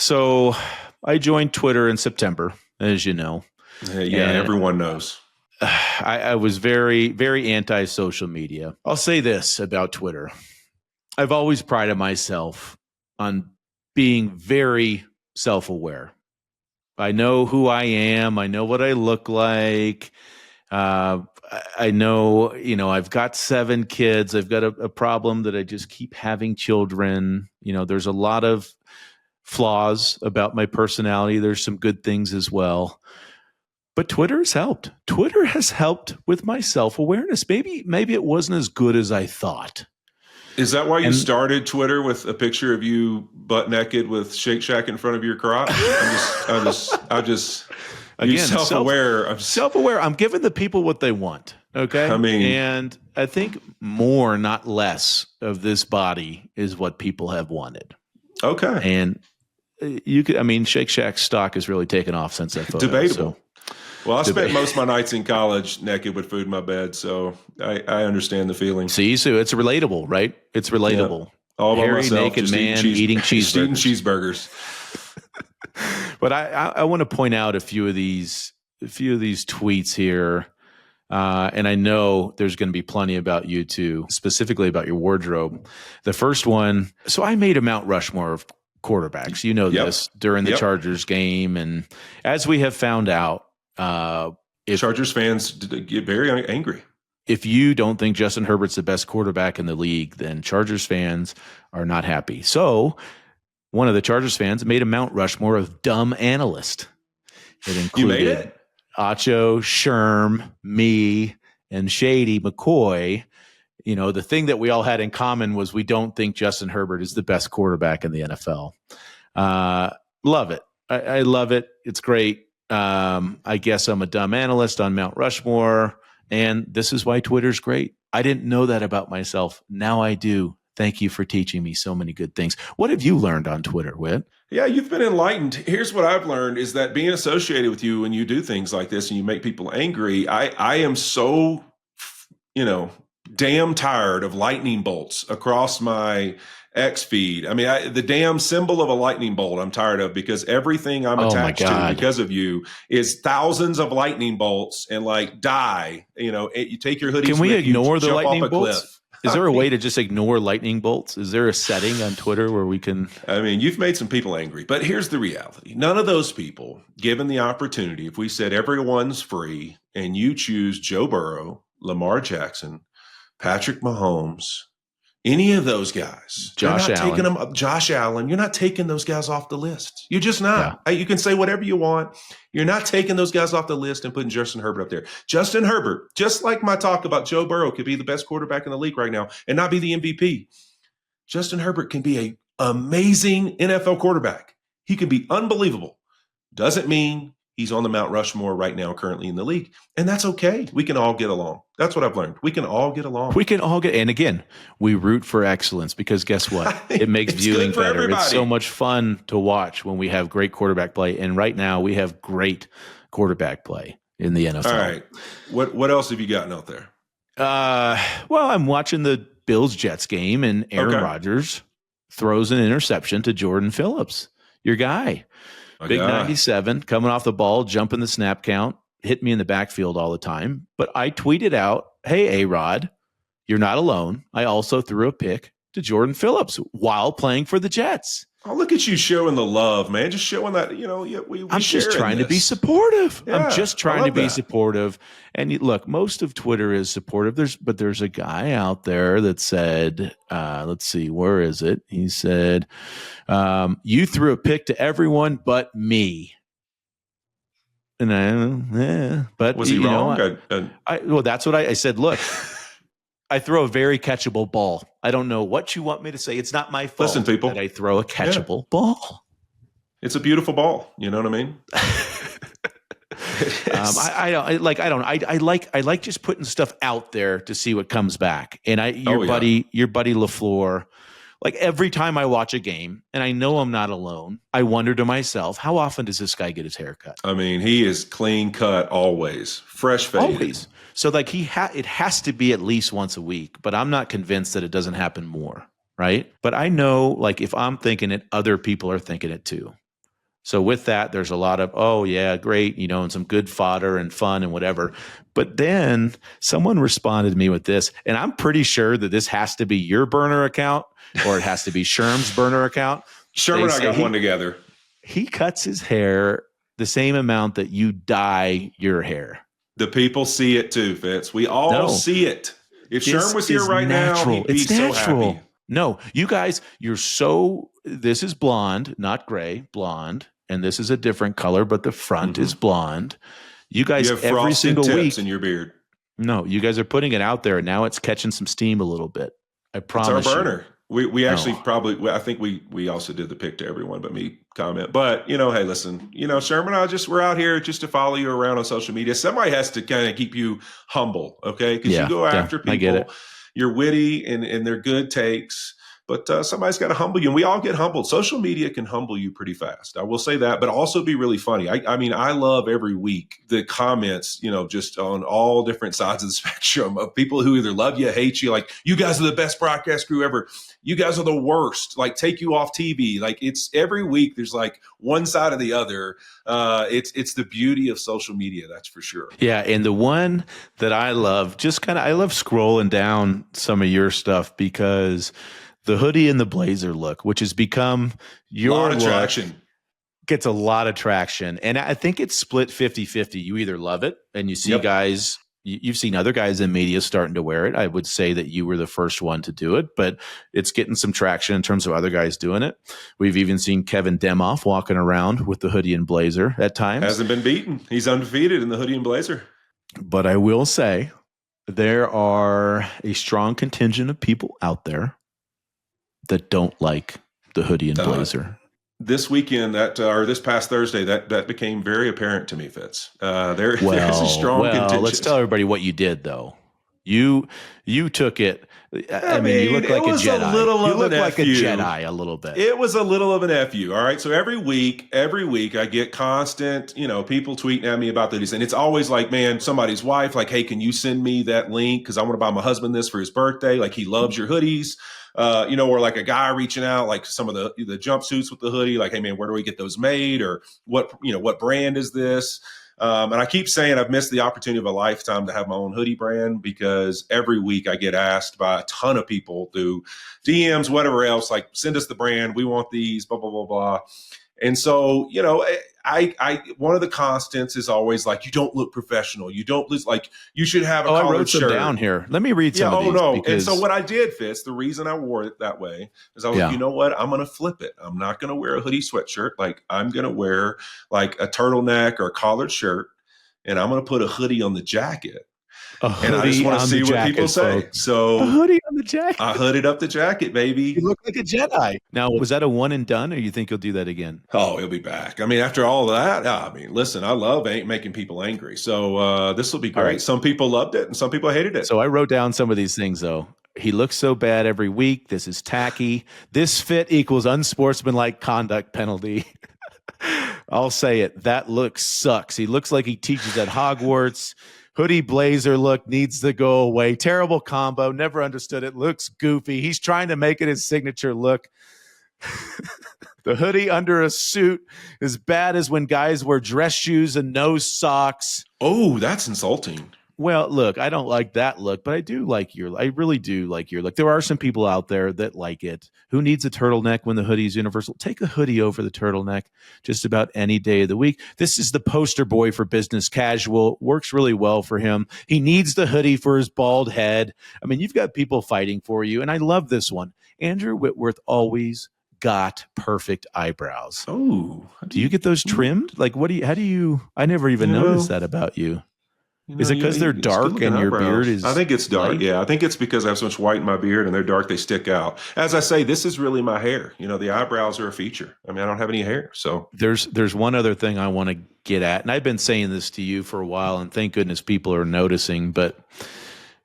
So I joined Twitter in September, as you know. Yeah, everyone knows. I was very, very anti-social media. I'll say this about Twitter. I've always prided myself on being very self-aware. I know who I am. I know what I look like. I know, I've got 7 kids. I've got a problem that I just keep having children. There's a lot of flaws about my personality. There's some good things as well. But Twitter has helped. Twitter has helped with my self-awareness. Maybe it wasn't as good as I thought. Is that why you started Twitter with a picture of you butt naked with Shake Shack in front of your crotch? I'm just again, self-aware. Self-aware. I'm giving the people what they want. Okay. And I think more, not less, of this body is what people have wanted. Okay. And Shake Shack stock has really taken off since that photo. Debatable. So. Well, I spent most of my nights in college naked with food in my bed, so I understand the feeling. See, so it's relatable, right? It's relatable. Yeah. All by Hairy, myself, naked man eating cheeseburgers. But I want to point out a few of these tweets here, and I know there's going to be plenty about you too, specifically about your wardrobe. The first one, so I made a Mount Rushmore of quarterbacks. You know this during the Chargers game, and as we have found out. Chargers fans get very angry. If you don't think Justin Herbert's the best quarterback in the league, then Chargers fans are not happy. So one of the Chargers fans made a Mount Rushmore of dumb analysts. It included Acho, Sherm, me, and Shady McCoy. The thing that we all had in common was we don't think Justin Herbert is the best quarterback in the NFL. Love it. I love it. It's great. I guess I'm a dumb analyst on Mount Rushmore, and this is why Twitter's great. I didn't know that about myself. Now I do. Thank you for teaching me so many good things. What have you learned on Twitter, Whit? Yeah, you've been enlightened. Here's what I've learned is that being associated with you when you do things like this and you make people angry, I am so, damn tired of lightning bolts across my X feed. The damn symbol of a lightning bolt I'm tired of, because everything I'm attached to because of you is thousands of lightning bolts and die. You take your hoodies. Can we ignore the lightning bolts? Cliff. Is there a way to just ignore lightning bolts? Is there a setting on Twitter where we can? You've made some people angry, but here's the reality. None of those people, given the opportunity, if we said everyone's free and you choose Joe Burrow, Lamar Jackson, Patrick Mahomes, any of those guys, Josh Allen, you're not taking those guys off the list. You're just not. Yeah. You can say whatever you want. You're not taking those guys off the list and putting Justin Herbert up there. Justin Herbert, just like my talk about Joe Burrow, could be the best quarterback in the league right now and not be the MVP. Justin Herbert can be an amazing NFL quarterback. He can be unbelievable. Doesn't mean he's on the Mount Rushmore right now, currently in the league. And that's okay. We can all get along. That's what I've learned. We can all get along. And again, we root for excellence because guess what? It makes viewing better. Everybody. It's so much fun to watch when we have great quarterback play. And right now we have great quarterback play in the NFL. All right. What else have you gotten out there? Well, I'm watching the Bills-Jets game, and Aaron Rodgers throws an interception to Jordan Phillips, your guy. Big 97, coming off the ball, jumping the snap count, hit me in the backfield all the time. But I tweeted out, hey, A-Rod, you're not alone. I also threw a pick to Jordan Phillips while playing for the Jets. Oh, look at you showing the love, man. Just showing that, I'm just trying to be supportive. I'm just trying to be supportive. And look, most of Twitter is supportive. But there's a guy out there that said, let's see, where is it? He said, you threw a pick to everyone but me. And but was he wrong? Well, that's what I said. Look, I throw a very catchable ball. I don't know what you want me to say. It's not my fault that I throw a catchable ball. It's a beautiful ball. You know what I mean? I like just putting stuff out there to see what comes back. And your buddy LaFleur, like every time I watch a game, and I know I'm not alone, I wonder to myself, how often does this guy get his hair cut? He is clean cut always, fresh faded. Always. So like it has to be at least once a week, but I'm not convinced that it doesn't happen more, right? But I know, like, if I'm thinking it, other people are thinking it too. So with that, there's a lot of, oh yeah, great, and some good fodder and fun and whatever. But then someone responded to me with this, and I'm pretty sure that this has to be your burner account or it has to be Sherm's burner account. Sherman and I got one together. He cuts his hair the same amount that you dye your hair. The people see it too, Fitz. We all see it. If Sherm was here right now, he'd be so happy. No, you guys, this is blonde, not gray, blonde. And this is a different color, but the front is blonde. You guys, have every single week in your beard. No, you guys are putting it out there, and now it's catching some steam a little bit. I promise. It's our burner. We actually I think we also did the pick to everyone but me comment. But, hey, listen, Sherman and I we're out here just to follow you around on social media. Somebody has to kind of keep you humble, okay? Because you go after people. I get it. You're witty and they're good takes. But somebody's got to humble you, and we all get humbled. Social media can humble you pretty fast. I will say that, but also be really funny. I mean, I love every week the comments, just on all different sides of the spectrum of people who either love you, hate you. Like, you guys are the best broadcast crew ever. You guys are the worst. Like, take you off TV. Like, it's every week. There's like one side or the other. It's the beauty of social media. That's for sure. Yeah, and the one that I love, I love scrolling down some of your stuff because the hoodie and the blazer look, which has become your look, gets a lot of traction. And I think it's split 50-50. You either love it and you see guys, you've seen other guys in media starting to wear it. I would say that you were the first one to do it, but it's getting some traction in terms of other guys doing it. We've even seen Kevin Demoff walking around with the hoodie and blazer at times. Hasn't been beaten. He's undefeated in the hoodie and blazer. But I will say there are a strong contingent of people out there that don't like the hoodie and blazer. This weekend, or this past Thursday, that became very apparent to me, Fitz. There's a strong contingent. Let's tell everybody what you did, though. You took it. I mean, you look like a Jedi. You look like a Jedi a little bit. It was a little of an FU. All right. So every week I get constant, people tweeting at me about this. And it's always like, man, somebody's wife, like, hey, can you send me that link? Because I want to buy my husband this for his birthday. Like, he loves your hoodies. Or like a guy reaching out, like some of the jumpsuits with the hoodie, like, hey man, where do we get those made? Or what brand is this? And I keep saying I've missed the opportunity of a lifetime to have my own hoodie brand, because every week I get asked by a ton of people through DMs, whatever else, like, send us the brand. We want these, blah, blah, blah, blah. And so, I one of the constants is always like, you don't look professional. You don't look like you should have a collared shirt. I wrote some down here. Let me read some of these. Because... And so what I did, Fitz, the reason I wore it that way is I was like, you know what? I'm going to flip it. I'm not going to wear a hoodie sweatshirt. Like, I'm going to wear like a turtleneck or a collared shirt, and I'm going to put a hoodie on the jacket. And I just want to see what people say. Folks. So a hoodie on the jacket. I hooded up the jacket, baby. You look like a Jedi. Now, was that a one and done, or you think you'll do that again? Oh, he'll be back. I mean, after all of that, listen, I love making people angry. So this will be great. Right. Some people loved it and some people hated it. So I wrote down some of these things, though. He looks so bad every week. This is tacky. This fit equals unsportsmanlike conduct penalty. I'll say it. That look sucks. He looks like he teaches at Hogwarts. Hoodie blazer look needs to go away. Terrible combo. Never understood it. Looks goofy. He's trying to make it his signature look. The hoodie under a suit is bad as when guys wear dress shoes and no socks. Oh, that's insulting. Well, look, I don't like that look, but I really do like your look. There are some people out there that like it. Who needs a turtleneck when the hoodie is universal? Take a hoodie over the turtleneck just about any day of the week. This is the poster boy for business casual. Works really well for him. He needs the hoodie for his bald head. I mean, you've got people fighting for you, and I love this one. Andrew Whitworth always got perfect eyebrows. Oh, do you get those trimmed? Like, how do you, I never even noticed that about you. Is it because they're dark and your beard is? I think it's dark. Light? Yeah, I think it's because I have so much white in my beard and they're dark. They stick out. As I say, this is really my hair. The eyebrows are a feature. I mean, I don't have any hair. So there's one other thing I want to get at, and I've been saying this to you for a while, and thank goodness people are noticing. But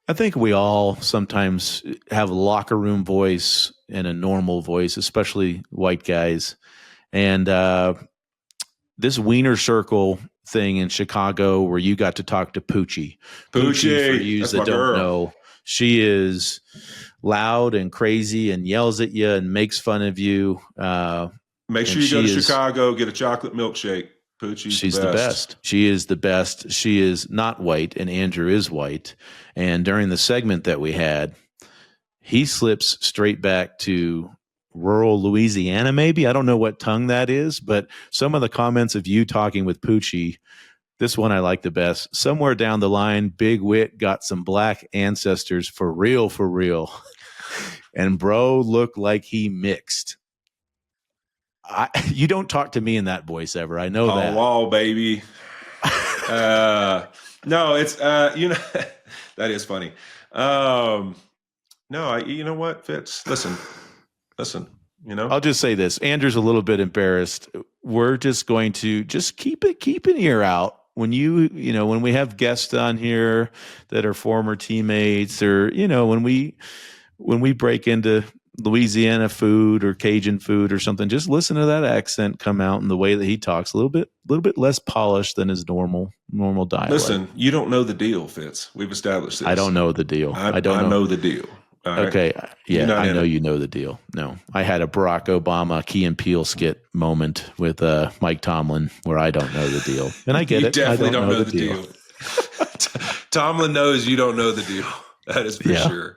I think we all sometimes have a locker room voice and a normal voice, especially white guys. And this Wiener Circle thing in Chicago where you got to talk to Poochie. Poochie, for you that don't know, she is loud and crazy and yells at you and makes fun of you. Make sure you go to Chicago, get a chocolate milkshake. Poochie's the best. She is the best. She is not white, and Andrew is white. And during the segment that we had, he slips straight back to rural Louisiana, maybe. I don't know what tongue that is, but some of the comments of you talking with Poochie, this one I like the best. Somewhere down the line, Big Whit got some black ancestors for real, for real. And bro looked like he mixed. You don't talk to me in that voice ever. I know that. Oh, baby. No, it's that is funny. No, you know what, Fitz? Listen. I'll just say this. Andrew's a little bit embarrassed. We're just going to just keep an ear out when when we have guests on here that are former teammates, or when we break into Louisiana food or Cajun food or something, just listen to that accent come out in the way that he talks, a little bit less polished than his normal dialect. Listen, you don't know the deal, Fitz. We've established this. I don't know the deal. I know the deal. Right? Okay. Yeah, I know you know the deal. No, I had a Barack Obama Key and Peele skit moment with Mike Tomlin where I don't know the deal. And I get it. You definitely don't know the deal. Tomlin knows you don't know the deal. That is for sure.